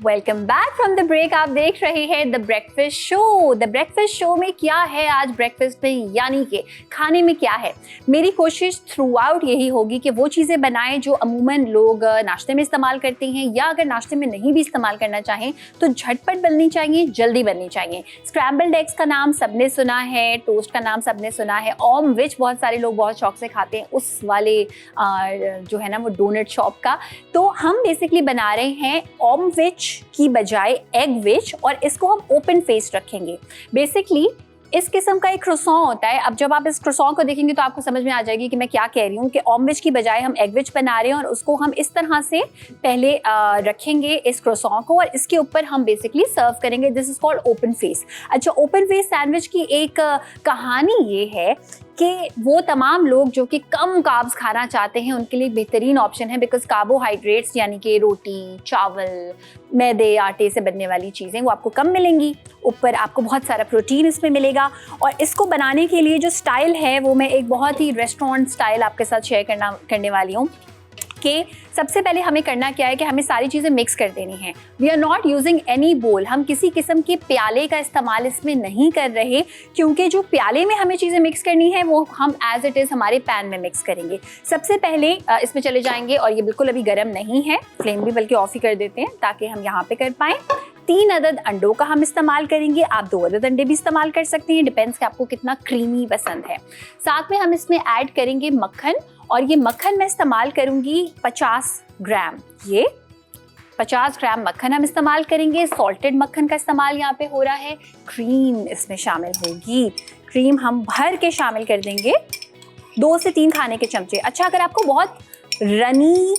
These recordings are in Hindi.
Welcome back from the break. आप देख रहे हैं the breakfast show. The breakfast show में क्या है आज ब्रेकफास्ट में, यानी कि खाने में क्या है। मेरी कोशिश थ्रू आउट यही होगी कि वो चीज़ें बनाएं जो अमूमन लोग नाश्ते में इस्तेमाल करते हैं, या अगर नाश्ते में नहीं भी इस्तेमाल करना चाहें तो झटपट बननी चाहिए, जल्दी बननी चाहिए। स्क्रैम्बल्ड एग्स का नाम सबने सुना है, टोस्ट का नाम सबने सुना है, ऑमविच बहुत सारे लोग बहुत शौक से खाते हैं, उस वाले जो है ना वो डोनट शॉप का। तो हम बेसिकली बना रहे हैं ऑमविच की बजाय एग विच, और इसको हम ओपन फेस रखेंगे। बेसिकली इस किस्म का एक क्रोसॉन होता है। अब जब आप इस क्रोसॉन को देखेंगे तो आपको समझ में आ जाएगी कि मैं क्या कह रही हूँ, कि ऑमविच की बजाय हम एग विच बना रहे हैं, और उसको हम इस तरह से पहले रखेंगे इस क्रोसॉन को, और इसके ऊपर हम बेसिकली सर्व करेंगे। This is called open face. अच्छा, ओपन फेस सैंडविच की एक कहानी ये है कि वो तमाम लोग जो कि कम कार्ब्स खाना चाहते हैं उनके लिए बेहतरीन ऑप्शन है, बिकॉज कार्बोहाइड्रेट्स यानी कि रोटी, चावल, मैदे, आटे से बनने वाली चीज़ें वो आपको कम मिलेंगी, ऊपर आपको बहुत सारा प्रोटीन इसमें मिलेगा। और इसको बनाने के लिए जो स्टाइल है वो मैं एक बहुत ही रेस्टोरेंट स्टाइल आपके साथ शेयर करने वाली हूँ। कि सबसे पहले हमें करना क्या है कि हमें सारी चीज़ें मिक्स कर देनी है। We are not using any bowl, हम किसी किस्म के प्याले का इस्तेमाल इसमें नहीं कर रहे, क्योंकि जो प्याले में हमें चीज़ें मिक्स करनी है वो हम एज इट इज़ हमारे पैन में मिक्स करेंगे। सबसे पहले इसमें चले जाएंगे, और ये बिल्कुल अभी गर्म नहीं है, फ्लेम भी बल्कि ऑफ ही कर देते हैं ताकि हम यहाँ पे कर पाएँ। 3 अदद अंडों का हम इस्तेमाल करेंगे। आप 2 अदद अंडे भी इस्तेमाल कर सकते हैं, डिपेंड्स कि आपको कितना क्रीमी पसंद है। साथ में हम इसमें ऐड करेंगे मक्खन, और ये मक्खन मैं इस्तेमाल करूंगी 50 ग्राम। ये 50 ग्राम मक्खन हम इस्तेमाल करेंगे। सॉल्टेड मक्खन का इस्तेमाल यहाँ पे हो रहा है। क्रीम इसमें शामिल होगी, क्रीम हम भर के शामिल कर देंगे, 2 से 3 खाने के चमचे। अच्छा, अगर आपको बहुत रनी,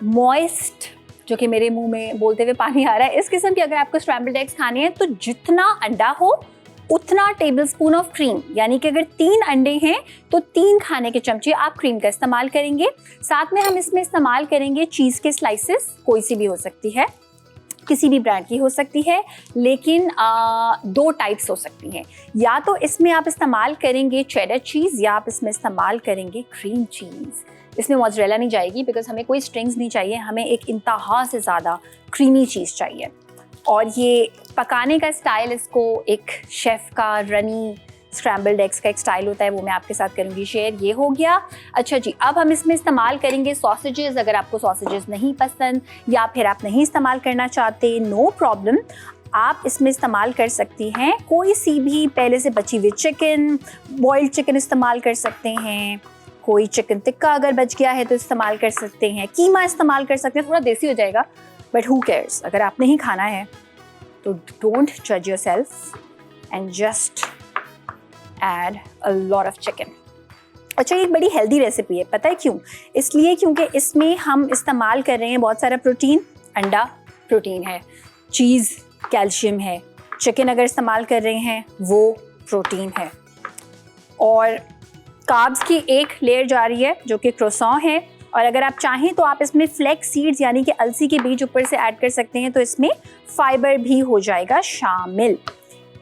मॉइस्ट, जो कि मेरे मुंह में बोलते हुए पानी आ रहा है, इस किस्म की अगर आपको स्क्रैम्बल्ड एग्स खाने हैं तो जितना अंडा हो उतना टेबलस्पून ऑफ क्रीम, यानी कि अगर 3 अंडे हैं तो 3 खाने के चमचे आप क्रीम का इस्तेमाल करेंगे। साथ में हम इसमें इस्तेमाल करेंगे चीज़ के स्लाइसेस, कोई सी भी हो सकती है, किसी भी ब्रांड की हो सकती है, लेकिन 2 टाइप्स हो सकती हैं। या तो इसमें आप इस्तेमाल करेंगे चेडर चीज़, या आप इसमें इस्तेमाल करेंगे क्रीम चीज़। इसमें मोज़रेला नहीं जाएगी, बिकॉज हमें कोई स्ट्रिंग्स नहीं चाहिए, हमें एक इंतहा से ज़्यादा क्रीमी चीज़ चाहिए। और ये पकाने का स्टाइल, इसको एक शेफ़ का रनी स्क्रैम्बल्ड एग्स का एक स्टाइल होता है, वो मैं आपके साथ करूँगी शेयर। ये हो गया। अच्छा जी, अब हम इसमें इस्तेमाल करेंगे सॉसेजेस। अगर आपको सॉसेजेस नहीं पसंद या फिर आप नहीं इस्तेमाल करना चाहते, नो प्रॉब्लम, आप इसमें इस्तेमाल कर सकती हैं कोई सी भी पहले से बची हुई चिकन, बॉइल्ड चिकन इस्तेमाल कर सकते हैं, कोई चिकन टिक्का अगर बच गया है तो इस्तेमाल कर सकते हैं, कीमा इस्तेमाल कर सकते हैं, थोड़ा देसी हो जाएगा बट हु केयर्स। अगर आप नहीं खाना है तो डोंट जज yourself and just add a lot of chicken. अच्छा, ये एक बड़ी हेल्दी रेसिपी है, पता है क्यों? इसलिए क्योंकि इसमें हम इस्तेमाल कर रहे हैं बहुत सारा प्रोटीन। अंडा प्रोटीन है, चीज़ कैल्शियम है, चिकन अगर इस्तेमाल कर रहे हैं वो प्रोटीन है, और कार्ब्स की एक लेयर जा रही है जो कि क्रोसॉन है। और अगर आप चाहें तो आप इसमें फ्लैक्स सीड्स यानी कि अलसी के बीज ऊपर से ऐड कर सकते हैं, तो इसमें फाइबर भी हो जाएगा शामिल।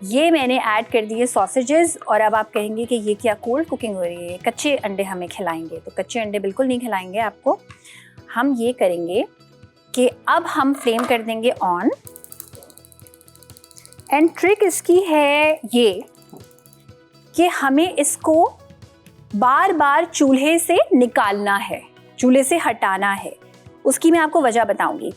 ये मैंने ऐड कर दिए सॉसेजेस। और अब आप कहेंगे कि ये क्या कोल्ड कुकिंग हो रही है, कच्चे अंडे हमें खिलाएंगे? तो कच्चे अंडे बिल्कुल नहीं खिलाएंगे आपको। हम ये करेंगे कि अब हम फ्लेम कर देंगे ऑन, एंड ट्रिक इसकी है ये कि हमें इसको बार बार चूल्हे से निकालना है, चूल्हे से हटाना है। उसकी मैं आपको वजह बताऊंगी।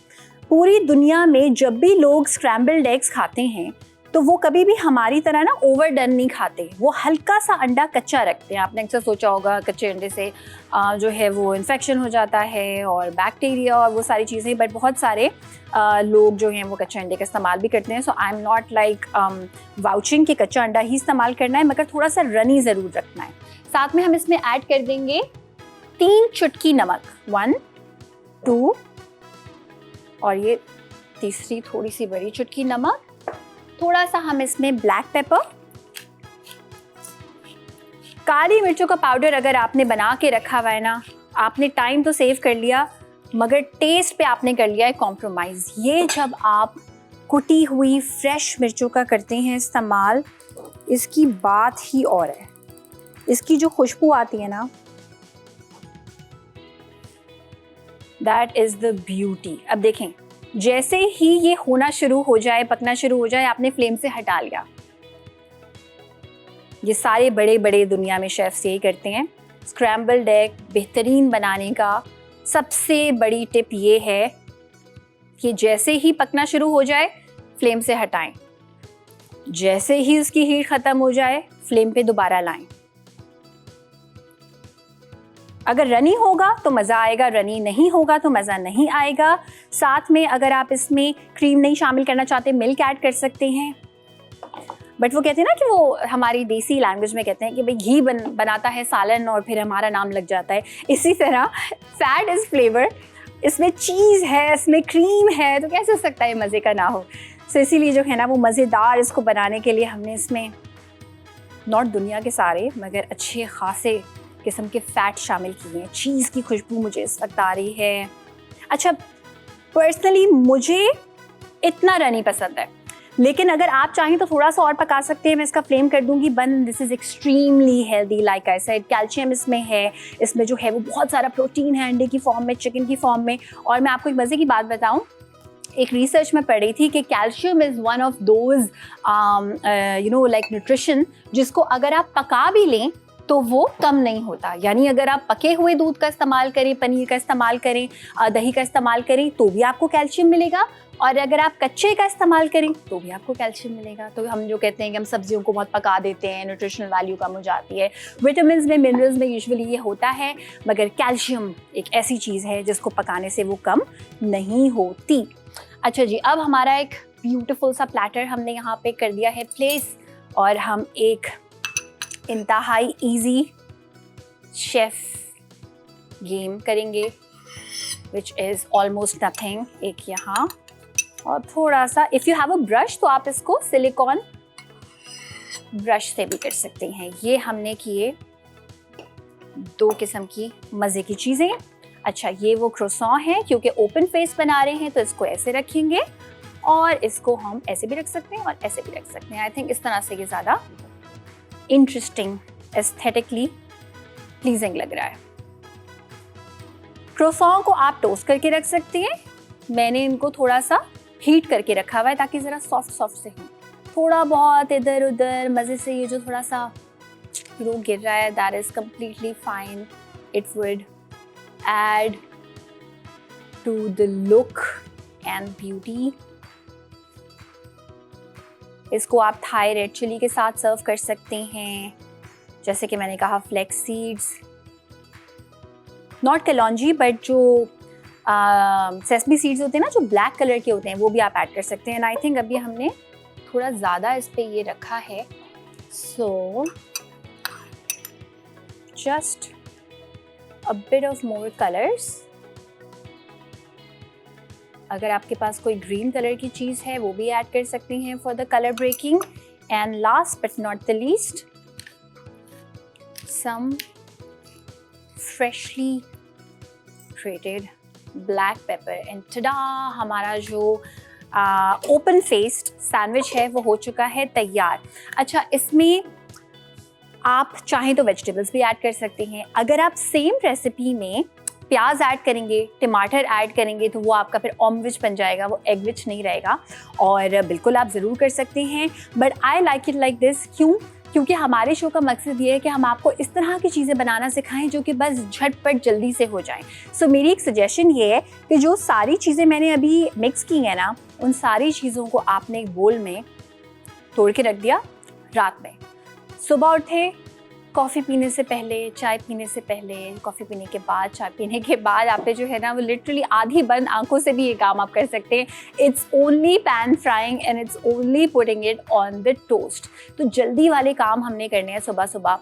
पूरी दुनिया में जब भी लोग स्क्रैम्बल्ड एग्स खाते हैं तो वो कभी भी हमारी तरह ना ओवरडन नहीं खाते, वो हल्का सा अंडा कच्चा रखते हैं। आपने अक्सर सोचा होगा कच्चे अंडे से जो है वो इन्फेक्शन हो जाता है और बैक्टीरिया और वो सारी चीज़ें, बट बहुत सारे लोग जो हैं वो कच्चे अंडे का इस्तेमाल भी करते हैं। So I am not like vouching कि कच्चा अंडा ही इस्तेमाल करना है, मगर थोड़ा सा रनी ज़रूर रखना है। साथ में हम इसमें ऐड कर देंगे 3 चुटकी नमक, 1, 2, और ये तीसरी थोड़ी सी बड़ी चुटकी नमक। थोड़ा सा हम इसमें ब्लैक पेपर, काली मिर्चों का पाउडर अगर आपने बना के रखा हुआ है ना, आपने टाइम तो सेव कर लिया मगर टेस्ट पे आपने कर लिया है कॉम्प्रोमाइज़। ये जब आप कुटी हुई फ्रेश मिर्चों का करते हैं इस्तेमाल, इसकी बात ही और है। इसकी जो खुशबू आती है ना, दैट इज़ द ब्यूटी। अब देखें, जैसे ही ये होना शुरू हो जाए, पकना शुरू हो जाए, आपने फ्लेम से हटा लिया। ये सारे बड़े बड़े दुनिया में शेफ्स यही करते हैं। स्क्रैम्बल्ड एग बेहतरीन बनाने का सबसे बड़ी टिप ये है कि जैसे ही पकना शुरू हो जाए फ्लेम से हटाएं, जैसे ही उसकी हीट खत्म हो जाए फ्लेम पे दोबारा लाएं। अगर रनी होगा तो मज़ा आएगा, रनी नहीं होगा तो मज़ा नहीं आएगा। साथ में अगर आप इसमें क्रीम नहीं शामिल करना चाहते, मिल्क ऐड कर सकते हैं। बट वो कहते हैं ना कि वो हमारी देसी लैंग्वेज में कहते हैं कि भाई घी बनाता है सालन और फिर हमारा नाम लग जाता है। इसी तरह फैट इज़ फ्लेवर, इसमें चीज़ है, इसमें क्रीम है, तो कैसे हो सकता है मज़े का ना हो। सो इसीलिए जो है ना वो मज़ेदार इसको बनाने के लिए हमने इसमें नॉट दुनिया के सारे मगर अच्छे खासे किस्म के फ़ैट शामिल किए हैं। चीज़ की खुशबू मुझे इस वक्त आ रही है। अच्छा, पर्सनली मुझे इतना रनी पसंद है, लेकिन अगर आप चाहें तो थोड़ा सा और पका सकते हैं। मैं इसका फ्लेम कर दूंगी बंद। This is extremely healthy, like I said, calcium इसमें है। इसमें जो है वो बहुत सारा प्रोटीन है, अंडे की फॉर्म में, चिकन की फॉर्म में। और मैं आपको एक मज़े की बात बताऊं, एक रिसर्च में पढ़ी थी कि calcium is one of those like nutrition जिसको अगर आप पका भी लें तो वो कम नहीं होता। यानी अगर आप पके हुए दूध का इस्तेमाल करें, पनीर का इस्तेमाल करें, दही का इस्तेमाल करें तो भी आपको कैल्शियम मिलेगा, और अगर आप कच्चे का इस्तेमाल करें तो भी आपको कैल्शियम मिलेगा। तो हम जो कहते हैं कि हम सब्जियों को बहुत पका देते हैं, न्यूट्रिशनल वैल्यू कम हो जाती है। विटामिन्स में, मिनरल्स में यूजुअली ये होता है, मगर कैल्शियम एक ऐसी चीज़ है जिसको पकाने से वो कम नहीं होती। अच्छा जी, अब हमारा एक ब्यूटीफुल सा प्लेटर हमने यहाँ पे कर दिया है प्लेस, और हम एक इंतहाई इजी शेफ गेम करेंगे विच इज़ ऑलमोस्ट नथिंग। एक यहाँ और थोड़ा सा, if you have a brush तो आप इसको सिलिकॉन ब्रश से भी कर सकते हैं। ये हमने किए 2 किस्म की मज़े की चीज़ें। अच्छा, ये वो क्रोसॉन है, क्योंकि ओपन फेस बना रहे हैं तो इसको ऐसे रखेंगे, और इसको हम ऐसे भी रख सकते हैं और ऐसे भी रख सकते हैं। आई थिंक इस तरह से ये ज़्यादा इंटरेस्टिंग, एस्थेटिकली प्लीजिंग लग रहा है। क्रोसॉन को आप टोस्ट करके रख सकते हैं। मैंने इनको थोड़ा सा हीट करके रखा हुआ है ताकि ज़रा सॉफ्ट सॉफ्ट से हों। थोड़ा बहुत इधर उधर मज़े से ये जो थोड़ा सा गिर रहा है, that is completely fine. It would add to the look and beauty। इसको आप थाई रेड चिली के साथ सर्व कर सकते हैं। जैसे कि मैंने कहा, फ्लेक्स सीड्स, नॉट कलौंजी बट जो सेसमी सीड्स होते हैं ना, जो ब्लैक कलर के होते हैं, वो भी आप ऐड कर सकते हैं। एंड आई थिंक अभी हमने थोड़ा ज़्यादा इस पे ये रखा है, so just a bit of more colors। अगर आपके पास कोई ग्रीन कलर की चीज़ है वो भी ऐड कर सकते हैं for the colour breaking. And last but not the least, some freshly grated black pepper. And tada, हमारा जो ओपन फेस्ड सैंडविच है वो हो चुका है तैयार। अच्छा, इसमें आप चाहें तो वेजिटेबल्स भी ऐड कर सकते हैं। अगर आप सेम रेसिपी में प्याज ऐड करेंगे, टमाटर ऐड करेंगे, तो वो आपका फिर ऑमविच बन जाएगा, वो एगविच नहीं रहेगा। और बिल्कुल आप ज़रूर कर सकते हैं, but I like it like this. क्यों? क्योंकि हमारे शो का मकसद ये है कि हम आपको इस तरह की चीज़ें बनाना सिखाएं जो कि बस झटपट जल्दी से हो जाएं। सो मेरी एक सजेशन ये है कि जो सारी चीज़ें मैंने अभी मिक्स की हैं ना, उन सारी चीज़ों को आपने एक बोल में तोड़ के रख दिया। रात में सुबह उठे, कॉफ़ी पीने से पहले, चाय पीने से पहले, कॉफ़ी पीने के बाद, चाय पीने के बाद, आप पे जो है ना वो लिटरली आधी बंद आंखों से भी ये काम आप कर सकते हैं। It's only pan frying and it's only putting it on the toast. तो जल्दी वाले काम हमने करने हैं सुबह सुबह।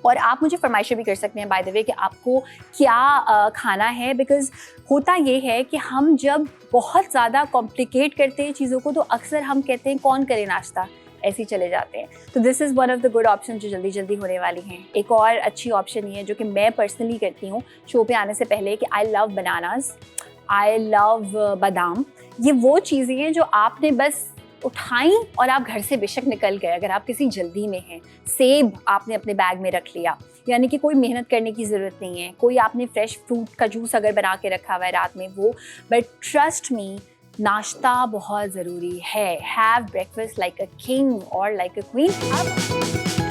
और आप मुझे फरमाइशें भी कर सकते हैं बाय द वे कि आपको क्या खाना है, बिकॉज़ होता ये है कि हम जब बहुत ज़्यादा कॉम्प्लिकेट करते हैं चीज़ों को तो अक्सर हम कहते हैं कौन करे नाश्ता, ऐसे ही चले जाते हैं। तो this is one of the good option जो जल्दी जल्दी होने वाली हैं। एक और अच्छी ऑप्शन ये है जो कि मैं पर्सनली करती हूँ शो पे आने से पहले, कि I love bananas, I love बादाम। ये वो चीज़ें हैं जो आपने बस उठाई और आप घर से बेशक निकल गए। अगर आप किसी जल्दी में हैं, सेब आपने अपने बैग में रख लिया, यानी कि कोई मेहनत करने की ज़रूरत नहीं है। कोई आपने फ्रेश फ्रूट का जूस अगर बना के रखा हुआ है रात में, वो, बट ट्रस्ट मी, नाश्ता बहुत ज़रूरी है। Have breakfast like a king और लाइक अ क्वीन। अब